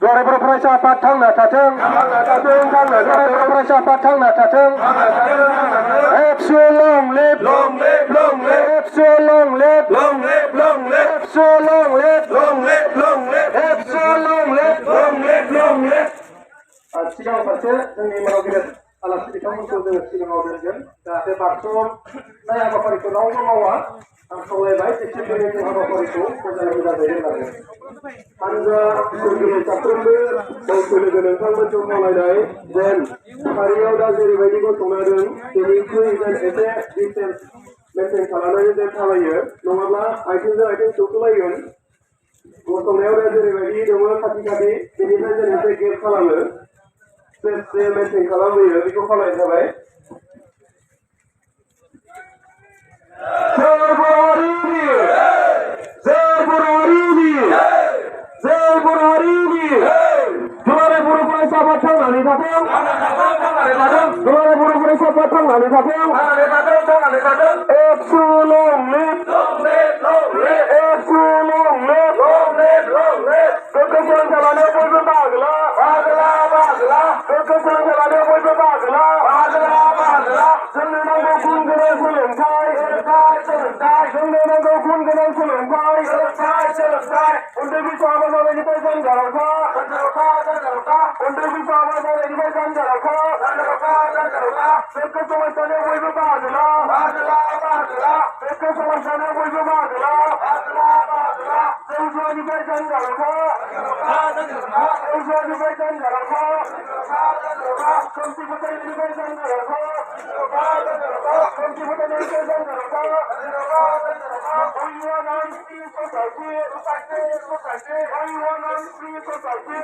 दुलाराय बर' फरायसा आफाद थांना थाथों दुलाराय बर' फरायसा आफाद थांना थाथों एबसु लं लिभ एबसु लं लिभ एबसु लं लिभ एबसु लं लिभ सिगां फारसे जोंनि मानाव गेदेर आलासि बिथांमोनखौ जोङो सिगाङाव दोनगोन जाहाथे बारस'नाय हाबाफारिखौ रावबो मावा आं खावलायबाय डिसिप्लिननि हाबाफारिखौ मोजाङै होनांगोन हानजा खुंगिरि साफ्रोमबो गावसोर लोगो नोंथांमोनजों खावलायनाय जेन फारियाव दा जेरैबायदि गसंना दं बेनिख्रुइ जेन एसे डिसटेन्स मेनटेन खालामनानै जेन थाबायो नङाब्ला आथिंजों आथिं सौथुलायगोन गसंनायाव दा जेरैबायदि दङ खाथि खाथि बेनिफ्राय जेन एसे गेप खालामो से मेनटेन खालामबोयो बेखौ खावलायनाय थाबाय दुलाराय बर' फरायसा आफाद थांनानै थाथों दुलाराय बर' फरायसा आफाद थांनानै थाथों एबसु लं लिभ एबसु लं लिभ गोग्गो सोलोंथाइ लानायाव बयबो बाहागो ला गोग्गो सोलोंथाइ लानायाव बयबो बाहागो ला जोंनो नांगौ गुन गोनां सोलोंथाइ जोंनो नांगौ गुन गोनां सोलोंथाइ उन्दै बैसोआव हाबा जानायनिफ्राय जानगाराव था उन्दै बैसोआव हाबा जानायनिफ्राय जानगाराव था गोग्गो समाज दानायाव बयबो बाहागो ला गोग्गो समाज दानायाव बयबो बाहागो ला जौ जुवानिफ्राय जानगाराव था जौ जुवानिफ्राय जानगाराव था खोमसि फोथायनायनिफ्राय जानगाराव था खोमसि फोथायनायनिफ्राय जानगाराव था We want on free society. We want on free society.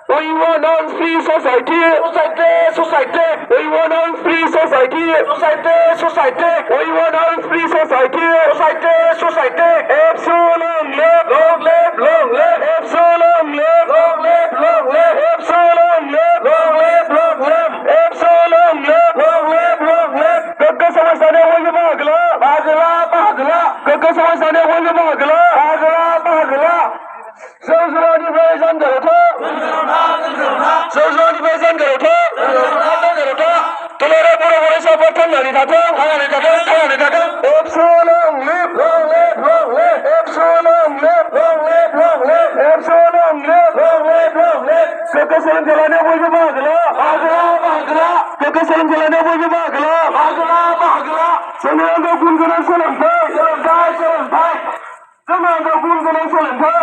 We want a free society. Society. We want a free society. Society. We want a free society. Society. Epsilon live. Long live. Long live. Epsilon live. Long live. Long live. Epsilon live. Long live. Long live. Epsilon live. Long live. Long live. गग्गा समाजाने वल्ल भागला. भागला. गग्गा समाजाने वल्ल भागला. भागला. जोजोनि basin गरौथा. जोजोनि basin गरौथा. दुलाराय बर' फरायसाफोर थांनानै थाथों. Epsilon live. Long live. Long live. Epsilon live. Long live. Long live. Epsilon live. Long live. Long live. गग्गा सोलोंथाइ लानायाव बयबो बाहागो ला. गग्गा सोलोंथाइ लानायाव बयबो बाहागो ला. जोंनो नांगौ गुन गोनां सोलोंथाइ. जोंनो नांगौ गुन गोनां सोलोंथाइ.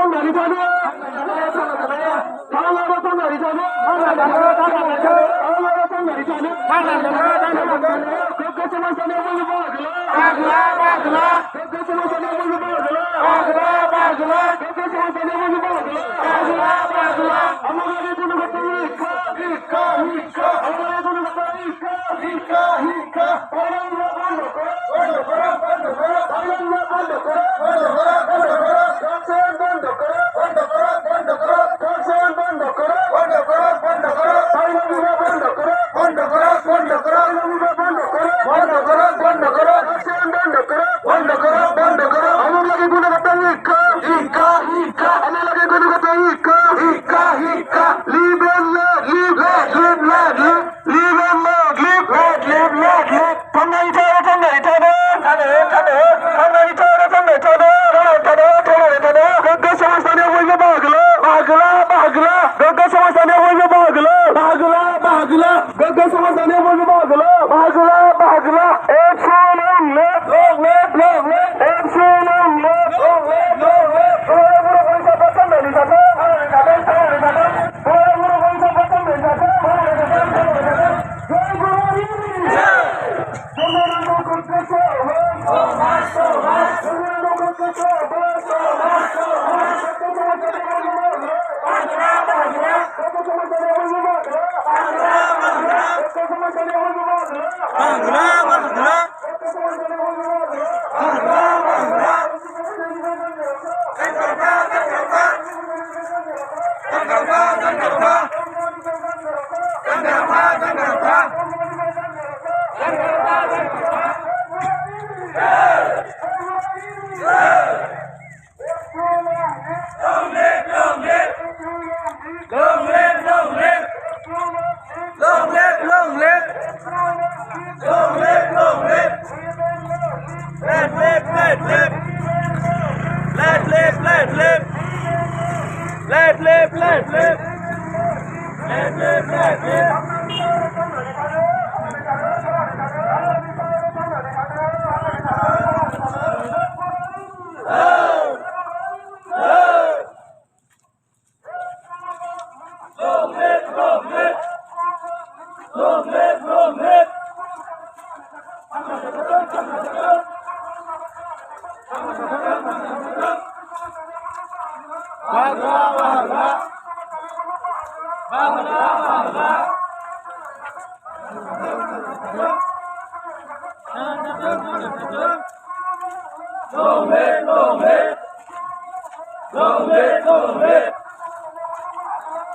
थांनानै थानो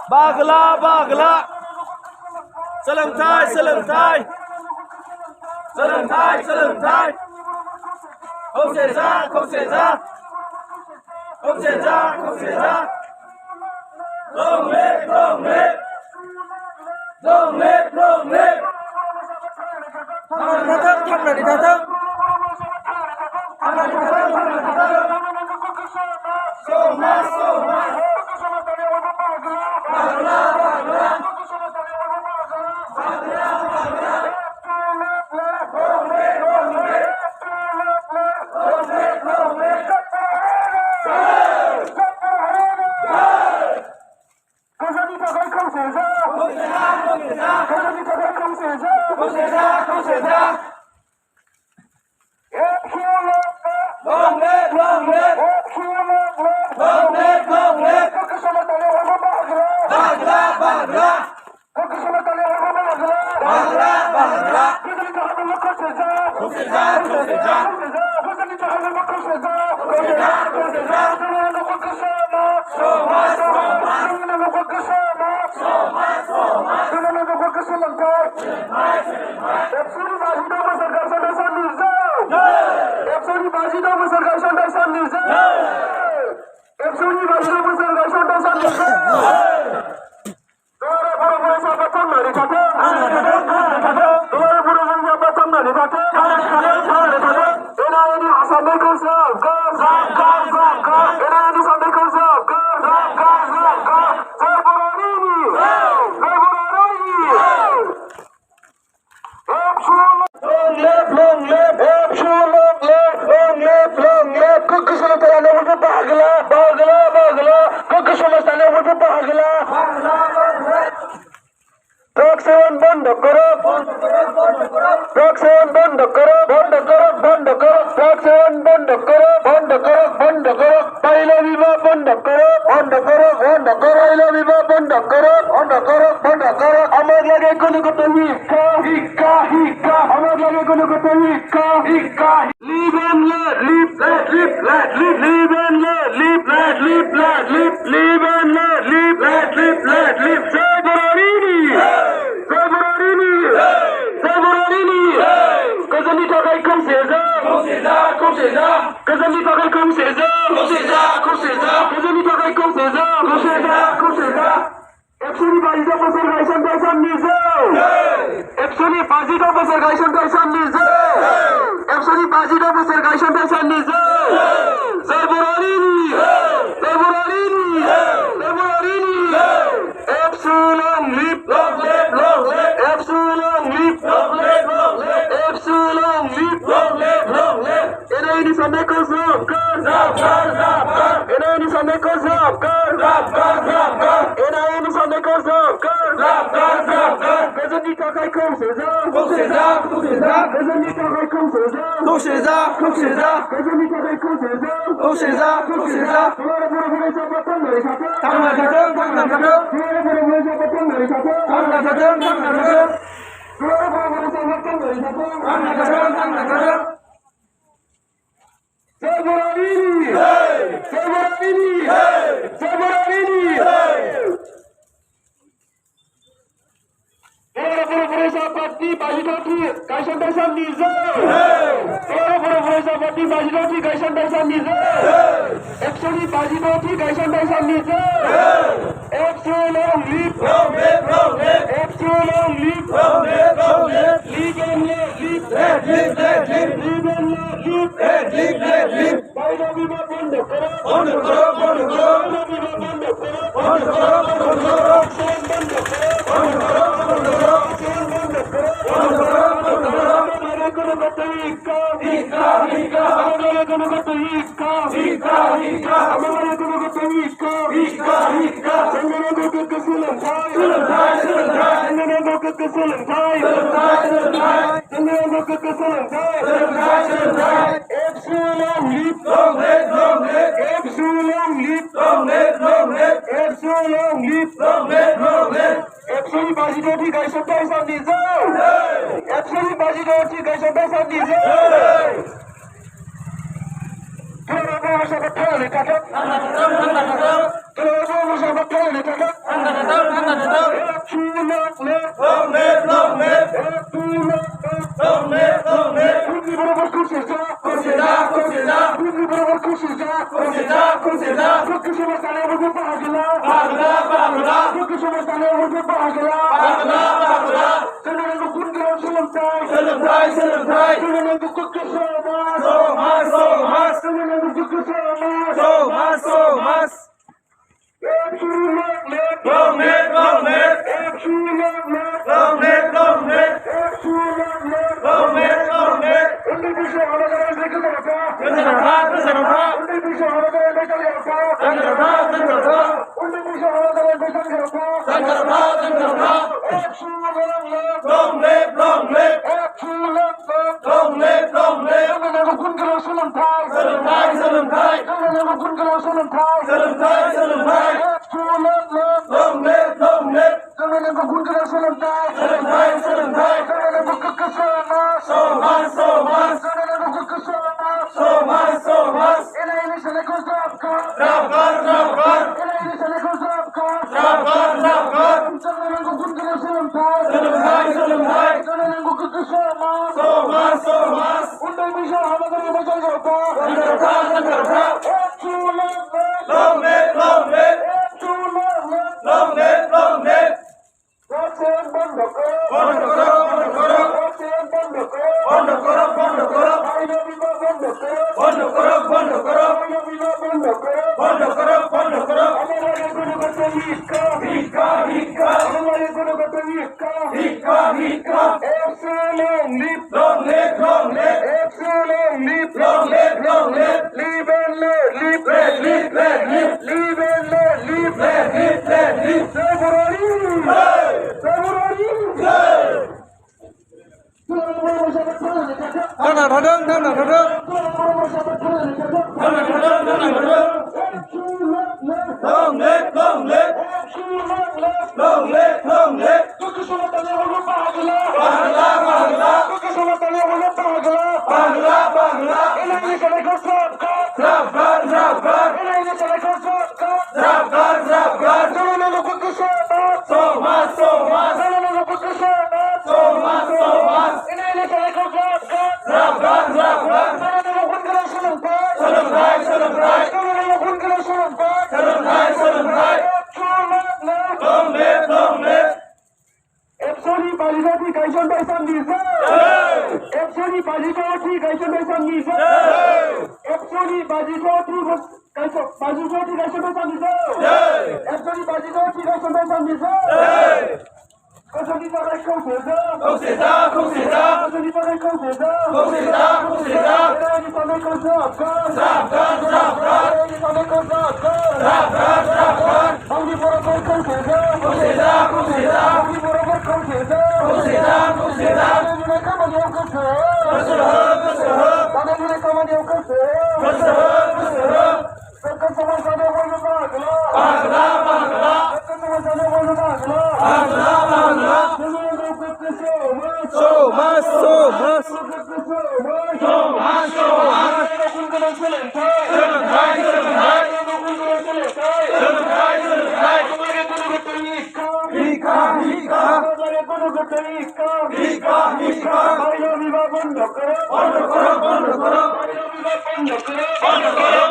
Bagla, bagla. Selentai, selentai. Selentai, selentai. Không xảy ra, không xảy ra. Không xảy ra, không xảy ra. Không lên, không lên. Không lên, không lên. Thằng này đi thằng thức. Thằng này đi thằng thức, thằng này đi thằng thức. Soma, soma. Bagla, bagla. Bagla, bagla. Không lên, không lên. Không lên, không lên. Không xảy ra, không xảy ra. Không xảy ra, Không xảy ra. không xảy ra. Không xảy ra, không xảy ra. Không lên, không lên. Không lên, không lên. Bagla, bagla. Bagla, bagla. Không xảy ra, không xảy ra. Không xảy ra, không xảy ra. Soma, soma. Soma, soma. बंद करो, truck seven बंद करो, बंद करो, बंद करो, truck seven बंद करो, बंद करो, बंद करो, पहिला विवाह बंद करो, बंद करो, बंद करो, पहिला विवाह बंद करो, बंद करो, बंद करो, আমার লাগে কোনো কথা হিক্কা হিক্কা হিক্কা, আমার লাগে কোনো কথা হিক্কা হিক্কা, live and let live, live, let live, live and let live, let live, let live, live and let live, let live, let live, February, February, February, kazali takai không xảy ra, không xảy ra, không xảy ra, kazali takai không xảy ra, không xảy ra, không xảy ra, kazali takai không xảy ra, không xảy ra, không xảy ra. Actually, Bazita Pasargation Tyson Nizam. Actually, Bazita Pasargation Tyson Nizam. Actually, Bazita Pasargation Tyson Nizam. February, February, February. Epsilon leap, long leap, long leap. Epsilon leap, long leap, long leap. Epsilon leap, long leap, long leap. NIA Sameko Zamkar NIA Sameko Zamkar NIA Sameko Zamkar Gazani Takai Koseza Gazani Takai Koseza Gazani Takai Koseza Tangan বন্ধ করো